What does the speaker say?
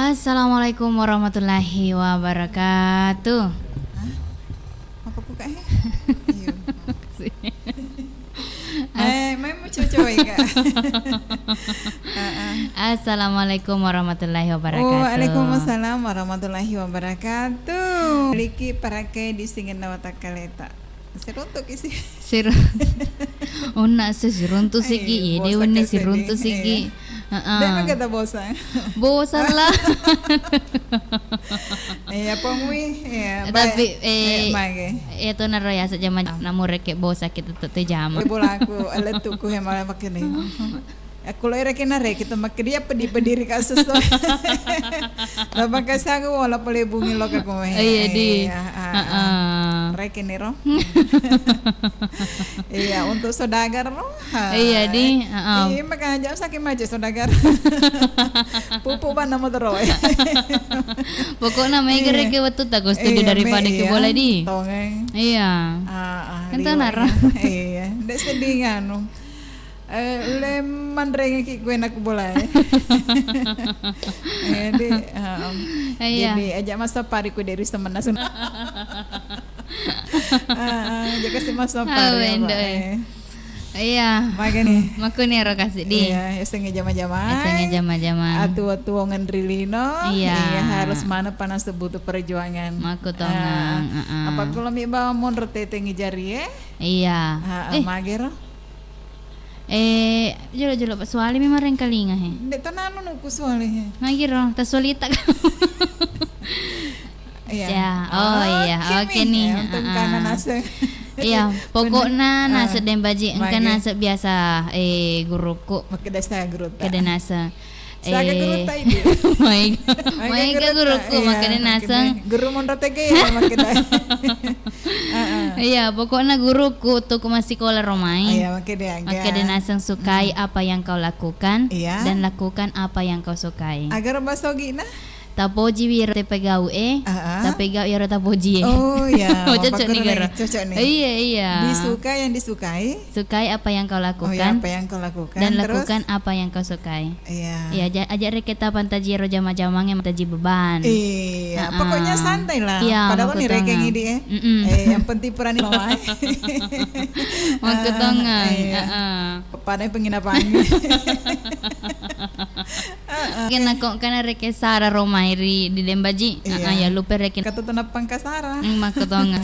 Assalamualaikum warahmatullahi wabarakatuh. Hah? Apa buka ya? May mau coba ya kak. Assalamualaikum warahmatullahi wabarakatuh. Waalaikumsalam warahmatullahi wabarakatuh. Liki parakai di singin nawata kaleta. Seruntuk isi. Una siruntu sigi, ini una siruntu sigi. Demi kata bosan. Bosan lah. Iya pemui. Tapi mage. itu naroya saja namun reke bosa kita tuh jama. Bola aku aletuku yang malah makin nih. Aku lagi kena kita makin dia pediri kasus tuh. Lepas kasih aku wala boleh bunyi lo ke kau. Iya di. Reken nih roh. Iya untuk saudagar roh. Iya di. Iya makanya jauh sakit aja saudagar. Pupu ban nama terus. Pokoknya mereka reke waktu tak setuju daripada ke bola di. Iya. Entah nara. Iya. Dek sedih kan. Le mandreng ki gue nak bola. Jadi ajak masa pari ku dari teman nasun. Jaga si masa pari. Iya. Makanya. Makanya ro kasih di. Iya, esenge jama-jama. Esenge jama-jama. Atu-atu ngendrilino. Iya. Harus mana panas sebutu perjuangan. Maku tongang. Apa kalau mi bawa mon retete ngijari ya? Iya. Magero. Jolo Pak Suali memang reng kalinga he. Dek tananu nuku suali he. Magiro, ta solita. Iya. Iya, oke nih. Untuk kanan nase. Iya, pokoknya nase dan baji engkan nase biasa guruku. Makedasa guru. Kedenasa. Saga guru ta ini. Maiga guruku makanya nasa. Guru mondotege ya makeda. Iya, pokoknya guruku tuh masih sekolah romai. Iya, makanya nasang sukai apa yang kau lakukan dan lakukan apa yang kau sukai. Agar basogi nah. Tapoji wiro te pegau tapegau ya tapoji. Oh ya. Cocok nih gara. Cocok nih. Iya. Disukai yang disukai. Sukai apa yang kau lakukan. Oh ya, apa yang kau lakukan. Dan lakukan apa yang kau sukai. Iya. Iya, ajak reketa pantaji ro jama-jamang yang taji beban. Iya, pokoknya santai lah. Iya, padahal nih rekeng ini yang penting peran mama. Mau tongang. Pada penginapan. Kena kok kana reke sara romairi di Dembaji. Ya lupa reke. Kata tanah pangkasara. Mak tongang.